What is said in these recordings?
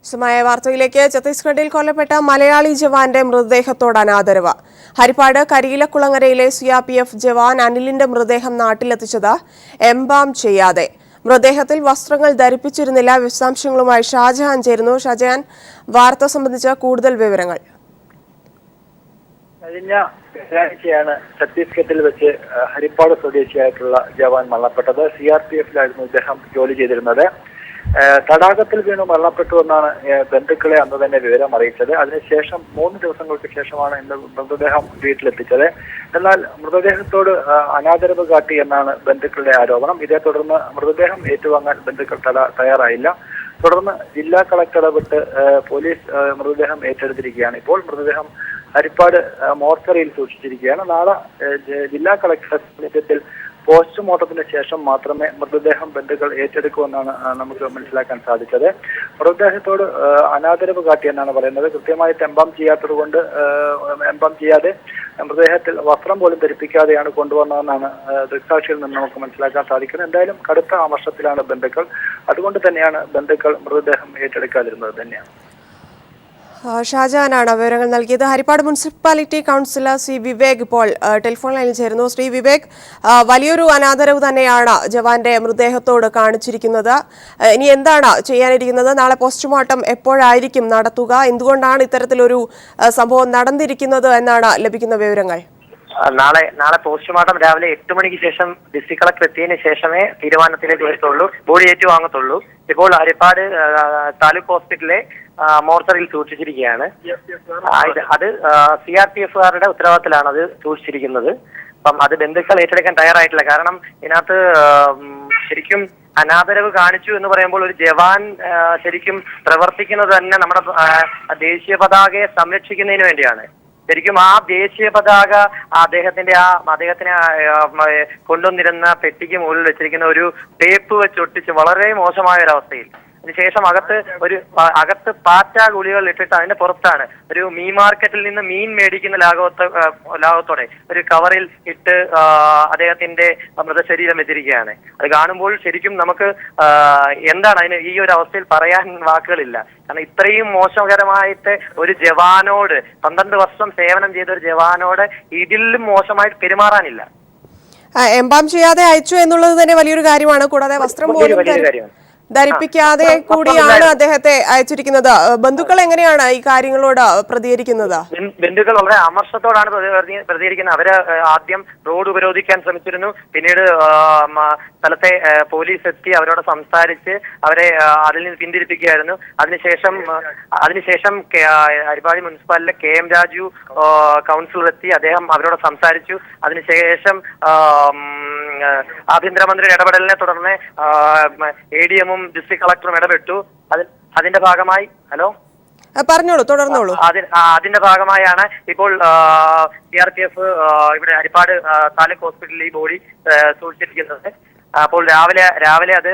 വിശദമായ വാർത്തയിലേക്ക്. ഛത്തീസ്ഗഡിൽ കൊല്ലപ്പെട്ട മലയാളി ജവാന്റെ മൃതദേഹത്തോട് അനാദരവ്. ഹരിപ്പാട് കരിയിലക്കുളങ്ങരയിലെ CRPF ജവാൻ അനിലിന്റെ മൃതദേഹം നാട്ടിലെത്തിച്ചത് എംബാം ചെയ്യാതെ. മൃതദേഹത്തിൽ വസ്ത്രങ്ങൾ ധരിപ്പിച്ചിരുന്നില്ല. വിശദാംശങ്ങളുമായി ഷാജഹാൻ ചേരുന്നു. ഷാജഹാൻ, വാർത്ത സംബന്ധിച്ച കൂടുതൽ വിവരങ്ങൾ. കഴിഞ്ഞ വ്യാഴാഴ്ചയാണ് ഛത്തീസ്ഗഡിൽ വെച്ച് ഹരിപ്പാട് സ്വദേശിയായിട്ടുള്ള ജവാൻ മരണപ്പെട്ടത്. CRPFിലായിരുന്നു ഇദ്ദേഹം ജോലി ചെയ്തിരുന്നത്. തടാകത്തിൽ വീണു മരണപ്പെട്ടു എന്നാണ് ബന്ധുക്കളെ അന്ന് തന്നെ വിവരം അറിയിച്ചത്. അതിനുശേഷം 3 ദിവസങ്ങൾക്ക് ശേഷമാണ് ഇന്ന് മൃതദേഹം വീട്ടിലെത്തിച്ചത്. എന്നാൽ മൃതദേഹത്തോട് അനാദരവ് കാട്ടി എന്നാണ് ബന്ധുക്കളുടെ ആരോപണം. ഇതേ തുടർന്ന് മൃതദേഹം ഏറ്റുവാങ്ങാൻ ബന്ധുക്കൾ തയ്യാറായില്ല. തുടർന്ന് ജില്ലാ കളക്ടർ ഇടപെട്ട് പോലീസ് മൃതദേഹം ഏറ്റെടുത്തിരിക്കുകയാണ്. ഇപ്പോൾ മൃതദേഹം ഹരിപ്പാട് മോർച്ചറിയിൽ സൂക്ഷിച്ചിരിക്കുകയാണ്. നാളെ ജില്ലാ കളക്ടറുടെ സാന്നിധ്യത്തിൽ പോസ്റ്റ്മോർട്ടത്തിന് ശേഷം മാത്രമേ മൃതദേഹം ബന്ധുക്കൾ ഏറ്റെടുക്കുമെന്നാണ് നമുക്ക് മനസ്സിലാക്കാൻ സാധിച്ചത്. മൃതദേഹത്തോട് അനാദരവ് കാട്ടിയെന്നാണ് പറയുന്നത്. കൃത്യമായിട്ട് എംബാം ചെയ്യാതെ മൃതദേഹത്തിൽ വസ്ത്രം പോലും ധരിപ്പിക്കാതെയാണ് കൊണ്ടുവന്നതെന്നാണ് ദൃക്സാക്ഷിയിൽ നിന്ന് നമുക്ക് മനസ്സിലാക്കാൻ സാധിക്കുന്നത്. എന്തായാലും കടുത്ത അമർഷത്തിലാണ് ബന്ധുക്കൾ. അതുകൊണ്ട് തന്നെയാണ് ബന്ധുക്കൾ മൃതദേഹം ഏറ്റെടുക്കാതിരുന്നത് തന്നെയാണ്. ഷാജഹാനാണ് വിവരങ്ങൾ നൽകിയത്. ഹരിപ്പാട് മുനിസിപ്പാലിറ്റി കൗൺസിലർ ശ്രീ വിവേക് ഇപ്പോൾ ടെലിഫോൺ ലൈനിൽ ചേരുന്നു. ശ്രീ വിവേക്, വലിയൊരു അനാദരവ് തന്നെയാണ് ജവാന്റെ മൃതദേഹത്തോട് കാണിച്ചിരിക്കുന്നത്. ഇനി എന്താണ് ചെയ്യാനിരിക്കുന്നത്? നാളെ പോസ്റ്റ്മോർട്ടം എപ്പോഴായിരിക്കും നടത്തുക? എന്തുകൊണ്ടാണ് ഇത്തരത്തിലൊരു സംഭവം നടന്നിരിക്കുന്നത് എന്നാണ് ലഭിക്കുന്ന വിവരങ്ങൾ? നാളെ പോസ്റ്റ്മോർട്ടം രാവിലെ 8 മണിക്ക് ശേഷം ഡിസ്ട്രിക്ട് കളക്ടർ എത്തിയതിനു ശേഷമേ തീരുമാനത്തിലേക്ക് വരത്തുള്ളൂ, ബോഡി ഏറ്റുവാങ്ങത്തുള്ളൂ. ഇപ്പോൾ ഹരിപ്പാട് താലൂക്ക് ഹോസ്പിറ്റലിലെ മോർച്ചറിയിൽ സൂക്ഷിച്ചിരിക്കുകയാണ്. അത് CRPFകാരുടെ ഉത്തരവാദിത്തത്തിലാണ് അത് സൂക്ഷിച്ചിരിക്കുന്നത്. അപ്പം അത് ബന്ധുക്കൾ ഏറ്റെടുക്കാൻ തയ്യാറായിട്ടില്ല. കാരണം ഇതിനകത്ത് ശരിക്കും അനാദരവ് കാണിച്ചു എന്ന് പറയുമ്പോൾ ഒരു ജവാൻ ശരിക്കും പ്രവർത്തിക്കുന്നത് തന്നെ നമ്മുടെ ദേശീയ പതാകയെ സംരക്ഷിക്കുന്നതിന് വേണ്ടിയാണ്. ശരിക്കും ആ ദേശീയ പതാക അദ്ദേഹത്തിനെ കൊണ്ടുവന്നിരുന്ന പെട്ടിക്ക് മുകളിൽ വെച്ചിരിക്കുന്ന ഒരു ടേപ്പ് വെച്ചൊട്ടിച്ച് വളരെ മോശമായ ഒരു അവസ്ഥയിൽ. അതിനുശേഷം അകത്ത് പാറ്റ ഗുളികൾ ഇട്ടിട്ട് അതിന്റെ പുറത്താണ് ഒരു മീൻ മാർക്കറ്റിൽ നിന്ന് മീൻ മേടിക്കുന്ന ലാഘവത്തോടെ ഒരു കവറിൽ ഇട്ട് അദ്ദേഹത്തിന്റെ മൃതശരീരം വെച്ചിരിക്കുകയാണ്. അത് കാണുമ്പോൾ ശരിക്കും നമുക്ക് എന്താണ് അതിന് ഈ ഒരു അവസ്ഥയിൽ പറയാൻ വാക്കുകളില്ല. കാരണം ഇത്രയും മോശകരമായിട്ട് ഒരു ജവാനോട് 12 വർഷം സേവനം ചെയ്ത ഒരു ജവാനോട് ഇതിലും മോശമായിട്ട് പെരുമാറാനില്ല. എംബാം ചെയ്യാതെ അയച്ചു എന്നുള്ളത് തന്നെ വലിയൊരു കാര്യമാണ്. കൂടാതെ വസ്ത്രം പോലും ധരിപ്പിക്കാതെ കൂടിയാണ് അദ്ദേഹത്തെ അയച്ചിരിക്കുന്നത്. ബന്ധുക്കൾ എങ്ങനെയാണ് ഈ കാര്യങ്ങളോട് പ്രതികരിക്കുന്നത്? ബന്ധുക്കൾ വളരെ അമർഷത്തോടാണ് പ്രതികരിക്കുന്നത്. അവര് ആദ്യം റോഡ് ഉപരോധിക്കാൻ ശ്രമിച്ചിരുന്നു. പിന്നീട് സ്ഥലത്തെ പോലീസ് എത്തി അവരോട് സംസാരിച്ച് അവരെ അതിൽ നിന്ന് പിന്തിരിപ്പിക്കുകയായിരുന്നു. അതിനുശേഷം ഹരിപ്പാട് മുനിസിപ്പാലിറ്റിയിലെ KM രാജു കൗൺസിലർ എത്തി. അദ്ദേഹം അവരോട് സംസാരിച്ചു. അതിനുശേഷം ആഭ്യന്തരമന്ത്രിയുടെ ഇടപെടലിനെ തുടർന്ന് ADM ഡിസ്ട്രിക്ട് കളക്ടറും ഇടപെട്ടു. അതിന്റെ ഭാഗമായി പറഞ്ഞോളൂ, തുടർന്നോളൂ. അതിന്റെ ഭാഗമായാണ് ഇപ്പോൾ CRPF ഇവിടെ ഹരിപ്പാട് താലൂക്ക് ഹോസ്പിറ്റലിൽ ഈ ബോഡി സൂക്ഷിച്ചിരിക്കുന്നത്. അപ്പോൾ രാവിലെ അത്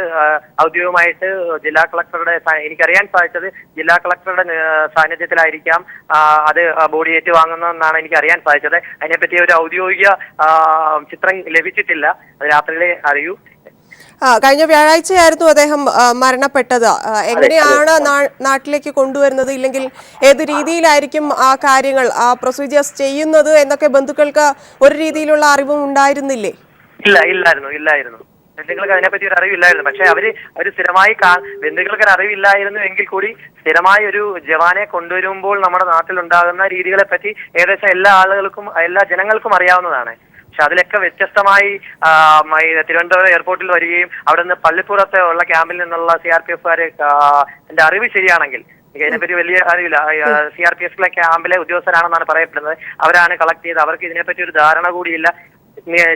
ഔദ്യോഗികമായിട്ട് ജില്ലാ കളക്ടറുടെ എനിക്കറിയാൻ സാധിച്ചത് ജില്ലാ കളക്ടറുടെ സാന്നിധ്യത്തിലായിരിക്കാം അത് ബോഡി ഏറ്റുവാങ്ങുന്നതെന്നാണ് എനിക്ക് അറിയാൻ സാധിച്ചത്. അതിനെപ്പറ്റി ഒരു ഔദ്യോഗിക ചിത്രം ലഭിച്ചിട്ടില്ല. അത് രാത്രിയിലെ അറിയൂ. കഴിഞ്ഞ വ്യാഴാഴ്ചയായിരുന്നു അദ്ദേഹം മരണപ്പെട്ടത്. എങ്ങനെയാണ് നാട്ടിലേക്ക് കൊണ്ടുവരുന്നത്, ഇല്ലെങ്കിൽ ഏത് രീതിയിലായിരിക്കും ആ കാര്യങ്ങൾ ആ പ്രൊസീജിയേഴ്സ് ചെയ്യുന്നത് എന്നൊക്കെ ബന്ധുക്കൾക്ക് ഒരു രീതിയിലുള്ള അറിവും ഉണ്ടായിരുന്നില്ലേ? ഇല്ലായിരുന്നു. ബന്ധുക്കൾക്ക് അതിനെപ്പറ്റി ഒരു അറിവില്ലായിരുന്നു. പക്ഷെ അവര് സ്ഥിരമായി ബന്ധുക്കൾക്ക് അറിവില്ലായിരുന്നു എങ്കിൽ കൂടി സ്ഥിരമായി ഒരു ജവാനെ കൊണ്ടുവരുമ്പോൾ നമ്മുടെ നാട്ടിലുണ്ടാകുന്ന രീതികളെ പറ്റി ഏകദേശം എല്ലാ ജനങ്ങൾക്കും അറിയാവുന്നതാണ്. പക്ഷെ അതിലൊക്കെ വ്യത്യസ്തമായി തിരുവനന്തപുരം എയർപോർട്ടിൽ വരികയും അവിടെ നിന്ന് പള്ളിപ്പുറത്തെ ഉള്ള ക്യാമ്പിൽ നിന്നുള്ള CRPFകാരെ എന്റെ അറിവ് ശരിയാണെങ്കിൽ, ഇതിനെപ്പറ്റി വലിയ അറിവില്ല, CRPFിലെ ക്യാമ്പിലെ ഉദ്യോഗസ്ഥരാണെന്നാണ് പറയപ്പെടുന്നത്. അവരാണ് കളക്ട് ചെയ്ത്. അവർക്ക് ഇതിനെപ്പറ്റി ഒരു ധാരണ കൂടിയില്ല.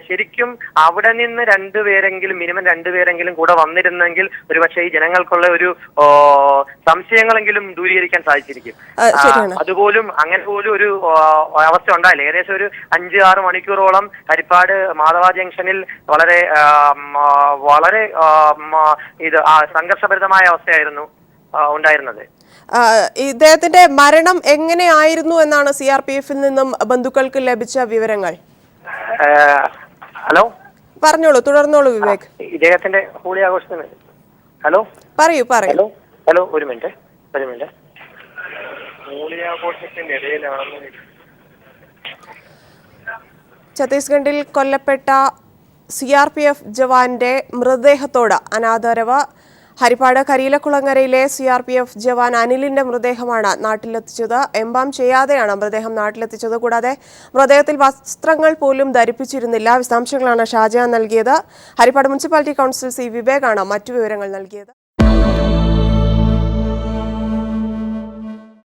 ശരിക്കും അവിടെ നിന്ന് മിനിമം 2 പേരെങ്കിലും കൂടെ വന്നിരുന്നെങ്കിൽ ഒരുപക്ഷെ ഈ ജനങ്ങൾക്കുള്ള ഒരു സംശയങ്ങളെങ്കിലും ദൂരീകരിക്കാൻ സാധിച്ചിരിക്കും. അങ്ങനെ പോലും ഒരു അവസ്ഥ ഉണ്ടായില്ല. ഏകദേശം ഒരു 5-6 മണിക്കൂറോളം ഹരിപ്പാട് മാധവ ജംഗ്ഷനിൽ വളരെ സംഘർഷഭരിതമായ അവസ്ഥയായിരുന്നു ഉണ്ടായിരുന്നത്. ഇദ്ദേഹത്തിന്റെ മരണം എങ്ങനെയായിരുന്നു എന്നാണ് CRPFിൽ നിന്നും ബന്ധുക്കൾക്ക് ലഭിച്ച വിവരങ്ങൾ? ഹലോ, പറഞ്ഞോളൂ, തുടർന്നോളൂ വിവേക്. ഇദ്ദേഹത്തിന്റെ ഹോളി ആഘോഷത്തിന് പറയൂ. ഹലോ, ഒരു മിനിറ്റ്. മൂല്യാഘോഷത്തിന്റെ ഇടയിലാണെന്ന് ഛത്തീസ്ഗഡിൽ കൊല്ലപ്പെട്ട CRPF ജവാന്റെ മൃതദേഹത്തോട് അനാദരവ്. ഹരിപ്പാട് കരിയിലക്കുളങ്ങരയിലെ CRPF ജവാൻ അനിലിന്റെ മൃതദേഹമാണ് നാട്ടിലെത്തിച്ചത്. എംബാം ചെയ്യാതെയാണ് മൃതദേഹം നാട്ടിലെത്തിച്ചത്. കൂടാതെ മൃതദേഹത്തിൽ വസ്ത്രങ്ങൾ പോലും ധരിപ്പിച്ചിരുന്നില്ല. വിശദാംശങ്ങളാണ് ഷാജഹാൻ നൽകിയത്. ഹരിപ്പാട് മുനിസിപ്പാലിറ്റി കൗൺസിൽ C വിവേകാണ് മറ്റു വിവരങ്ങൾ നൽകിയത്.